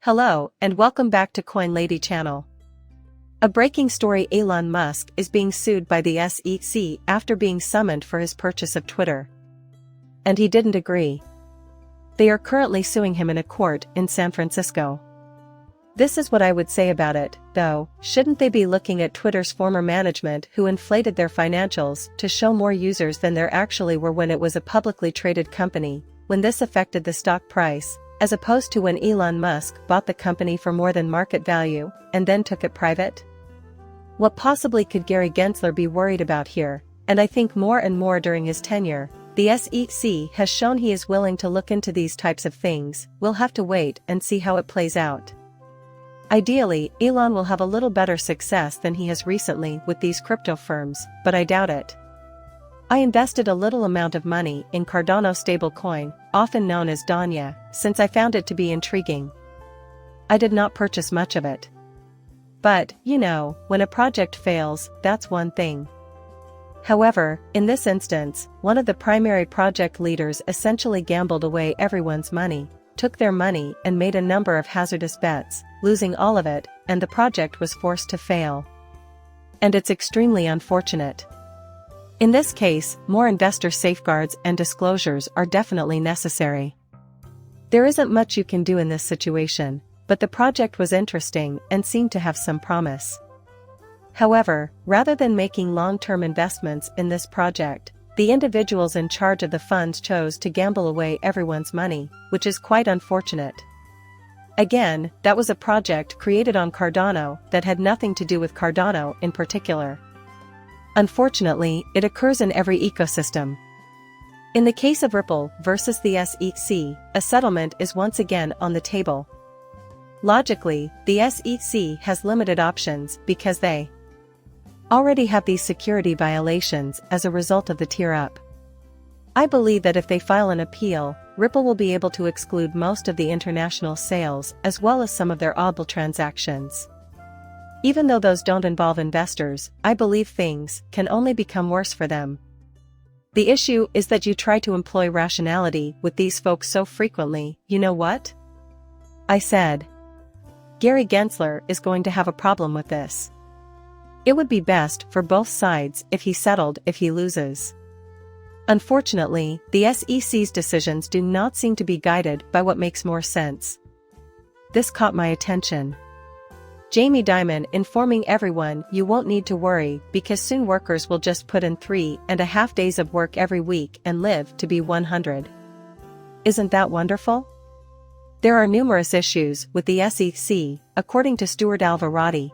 Hello, and welcome back to Coin Lady channel. A breaking story: Elon Musk is being sued by the SEC after being summoned for his purchase of Twitter. And he didn't agree. They are currently suing him in a court in San Francisco. This is what I would say about it, though. Shouldn't they be looking at Twitter's former management, who inflated their financials to show more users than there actually were when it was a publicly traded company, when this affected the stock price, as opposed to when Elon Musk bought the company for more than market value, and then took it private? What possibly could Gary Gensler be worried about here? And I think more and more during his tenure, the SEC has shown he is willing to look into these types of things. We'll have to wait and see how it plays out. Ideally, Elon will have a little better success than he has recently with these crypto firms, but I doubt it. I invested a little amount of money in Cardano stablecoin, often known as Danya, since I found it to be intriguing. I did not purchase much of it. But, you know, when a project fails, that's one thing. However, in this instance, one of the primary project leaders essentially gambled away everyone's money, took their money and made a number of hazardous bets, losing all of it, and the project was forced to fail. And it's extremely unfortunate. In this case, more investor safeguards and disclosures are definitely necessary. There isn't much you can do in this situation, but the project was interesting and seemed to have some promise. However, rather than making long-term investments in this project, the individuals in charge of the funds chose to gamble away everyone's money, which is quite unfortunate. Again, that was a project created on Cardano that had nothing to do with Cardano in particular. Unfortunately, it occurs in every ecosystem. In the case of Ripple versus the SEC, a settlement is once again on the table. Logically, the SEC has limited options because they already have these security violations as a result of the tear-up. I believe that if they file an appeal, Ripple will be able to exclude most of the international sales as well as some of their oddball transactions. Even though those don't involve investors, I believe things can only become worse for them. The issue is that you try to employ rationality with these folks so frequently. You know what? I said. Gary Gensler is going to have a problem with this. It would be best for both sides if he settled if he loses. Unfortunately, the SEC's decisions do not seem to be guided by what makes more sense. This caught my attention. Jamie Dimon informing everyone you won't need to worry because soon workers will just put in 3.5 days of work every week and live to be 100. Isn't that wonderful? There are numerous issues with the SEC, according to Stuart Alvarado.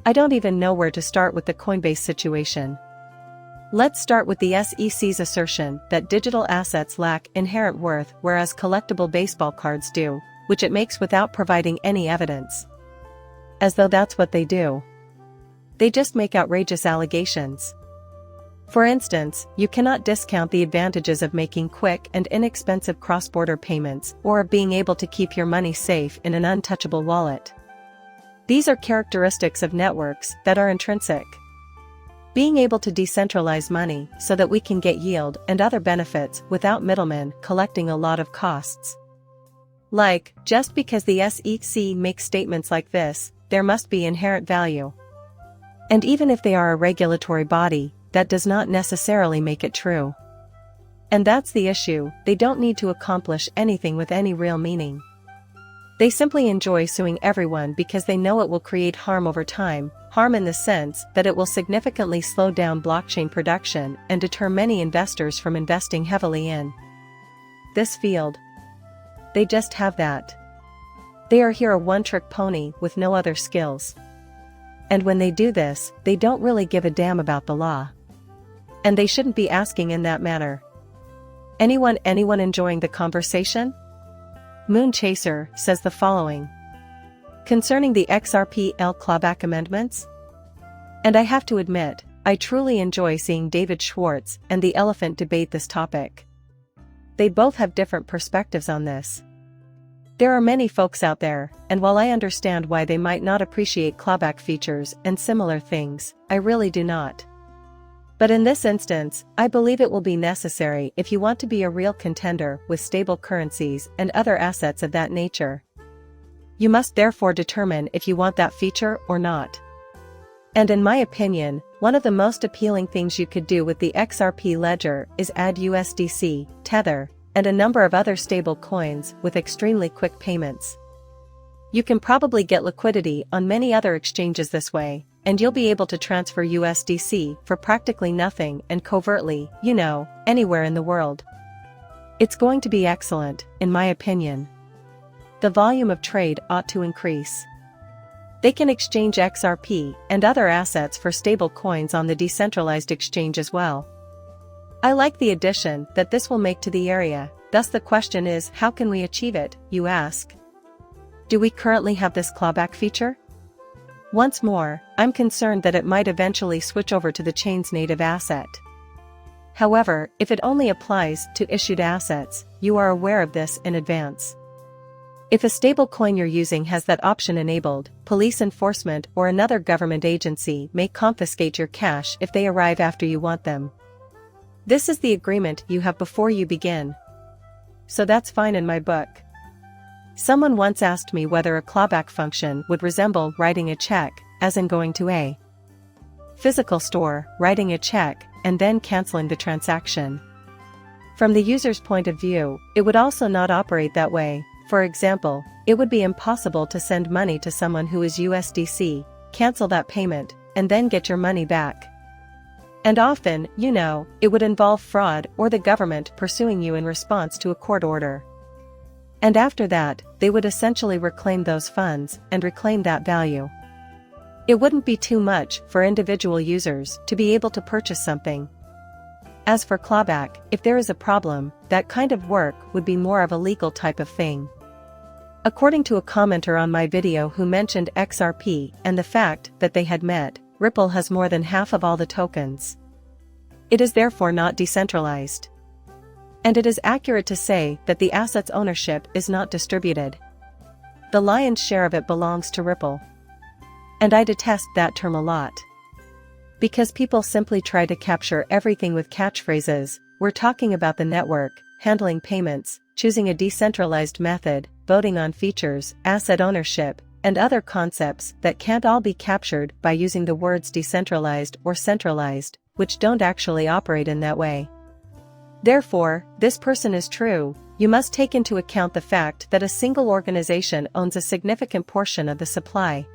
I don't even know where to start with the Coinbase situation. Let's start with the SEC's assertion that digital assets lack inherent worth whereas collectible baseball cards do, which it makes without providing any evidence. As though that's what they do. They just make outrageous allegations. For instance, you cannot discount the advantages of making quick and inexpensive cross-border payments or of being able to keep your money safe in an untouchable wallet. These are characteristics of networks that are intrinsic. Being able to decentralize money so that we can get yield and other benefits without middlemen collecting a lot of costs. Like, just because the SEC makes statements like this, there must be inherent value. And even if they are a regulatory body, that does not necessarily make it true. And that's the issue, they don't need to accomplish anything with any real meaning. They simply enjoy suing everyone because they know it will create harm over time, harm in the sense that it will significantly slow down blockchain production and deter many investors from investing heavily in this field. They just have that. They are here a one-trick pony with no other skills. And when they do this, they don't really give a damn about the law. And they shouldn't be asking in that manner. Anyone enjoying the conversation? Moon Chaser says the following. Concerning the XRP clawback amendments? And I have to admit, I truly enjoy seeing David Schwartz and the Elephant debate this topic. They both have different perspectives on this. There are many folks out there, and while I understand why they might not appreciate clawback features and similar things, I really do not. But in this instance, I believe it will be necessary if you want to be a real contender with stable currencies and other assets of that nature. You must therefore determine if you want that feature or not. And in my opinion, one of the most appealing things you could do with the XRP ledger is add USDC, Tether, and a number of other stable coins with extremely quick payments. You can probably get liquidity on many other exchanges this way, and you'll be able to transfer USDC for practically nothing and covertly, anywhere in the world. It's going to be excellent, in my opinion. The volume of trade ought to increase. They can exchange XRP and other assets for stable coins on the decentralized exchange as well. I like the addition that this will make to the area, thus the question is, how can we achieve it, you ask? Do we currently have this clawback feature? Once more, I'm concerned that it might eventually switch over to the chain's native asset. However, if it only applies to issued assets, you are aware of this in advance. If a stablecoin you're using has that option enabled, police enforcement or another government agency may confiscate your cash if they arrive after you want them. This is the agreement you have before you begin. So that's fine in my book. Someone once asked me whether a clawback function would resemble writing a check, as in going to a physical store, writing a check, and then canceling the transaction. From the user's point of view, it would also not operate that way. For example, it would be impossible to send money to someone who is USDC, cancel that payment, and then get your money back. And often, it would involve fraud or the government pursuing you in response to a court order. And after that, they would essentially reclaim those funds and reclaim that value. It wouldn't be too much for individual users to be able to purchase something. As for clawback, if there is a problem, that kind of work would be more of a legal type of thing. According to a commenter on my video who mentioned XRP and the fact that they had met, Ripple has more than half of all the tokens. It is therefore not decentralized. And it is accurate to say that the asset's ownership is not distributed. The lion's share of it belongs to Ripple. And I detest that term a lot. Because people simply try to capture everything with catchphrases. We're talking about the network, handling payments, choosing a decentralized method, voting on features, asset ownership, and other concepts that can't all be captured by using the words decentralized or centralized, which don't actually operate in that way. Therefore, this person is true. You must take into account the fact that a single organization owns a significant portion of the supply.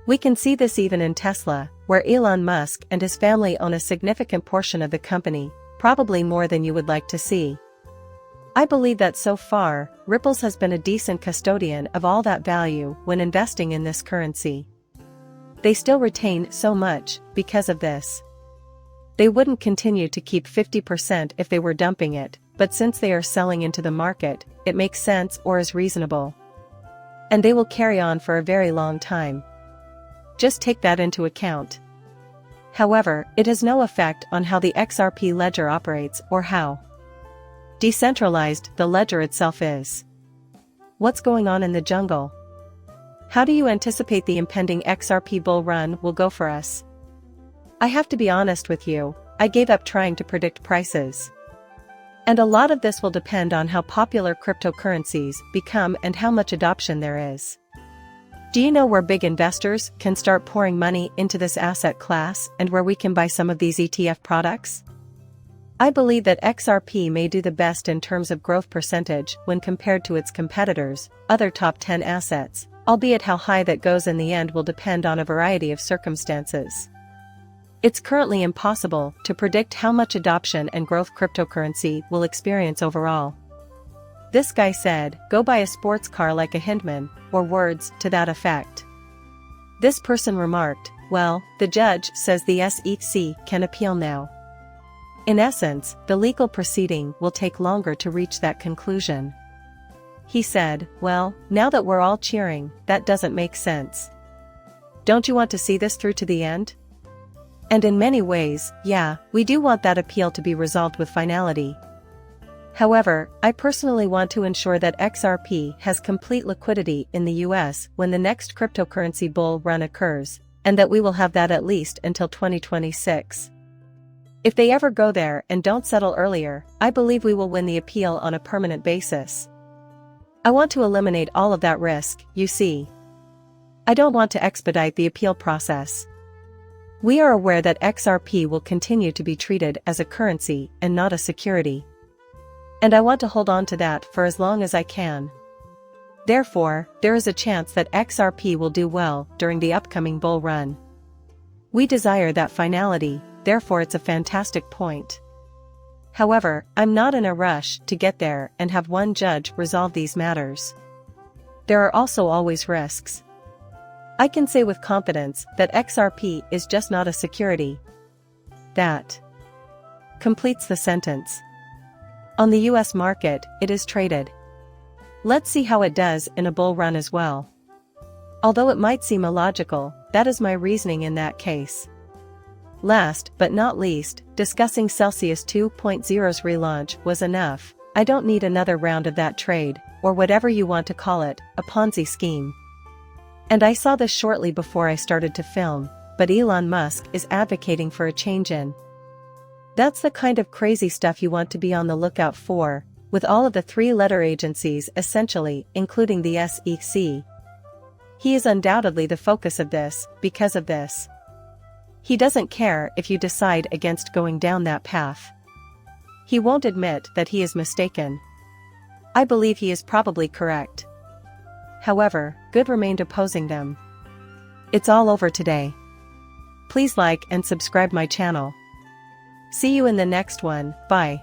We can see this even in Tesla, where Elon Musk and his family own a significant portion of the company, probably more than you would like to see. I believe that so far, Ripple's has been a decent custodian of all that value when investing in this currency. They still retain so much because of this. They wouldn't continue to keep 50% if they were dumping it, but since they are selling into the market, it makes sense or is reasonable. And they will carry on for a very long time. Just take that into account. However, it has no effect on how the XRP ledger operates or how decentralized the ledger itself is. What's going on in the jungle? How do you anticipate the impending XRP bull run will go for us? I have to be honest with you, I gave up trying to predict prices. And a lot of this will depend on how popular cryptocurrencies become and how much adoption there is. Do you know where big investors can start pouring money into this asset class and where we can buy some of these ETF products? I believe that XRP may do the best in terms of growth percentage when compared to its competitors, other top 10 assets, albeit how high that goes in the end will depend on a variety of circumstances. It's currently impossible to predict how much adoption and growth cryptocurrency will experience overall. This guy said, "Go buy a sports car like a Hindman," or words to that effect. This person remarked, "Well, the judge says the SEC can appeal now." In essence, the legal proceeding will take longer to reach that conclusion. He said, "Well, now that we're all cheering, that doesn't make sense. Don't you want to see this through to the end?" And in many ways, yeah, we do want that appeal to be resolved with finality. However, I personally want to ensure that XRP has complete liquidity in the US when the next cryptocurrency bull run occurs, and that we will have that at least until 2026. If they ever go there and don't settle earlier, I believe we will win the appeal on a permanent basis. I want to eliminate all of that risk, you see. I don't want to expedite the appeal process. We are aware that XRP will continue to be treated as a currency and not a security. And I want to hold on to that for as long as I can. Therefore, there is a chance that XRP will do well during the upcoming bull run. We desire that finality, therefore it's a fantastic point. However, I'm not in a rush to get there and have one judge resolve these matters. There are also always risks. I can say with confidence that XRP is just not a security. That completes the sentence. On the US market, it is traded. Let's see how it does in a bull run as well. Although it might seem illogical, that is my reasoning in that case. Last but not least, discussing Celsius 2.0's relaunch was enough. I don't need another round of that trade, or whatever you want to call it, a Ponzi scheme. And I saw this shortly before I started to film, but Elon Musk is advocating for a change in. That's the kind of crazy stuff you want to be on the lookout for, with all of the three-letter agencies essentially, including the SEC. He is undoubtedly the focus of this, because of this. He doesn't care if you decide against going down that path. He won't admit that he is mistaken. I believe he is probably correct. However, good remained opposing them. It's all over today. Please like and subscribe my channel. See you in the next one, bye.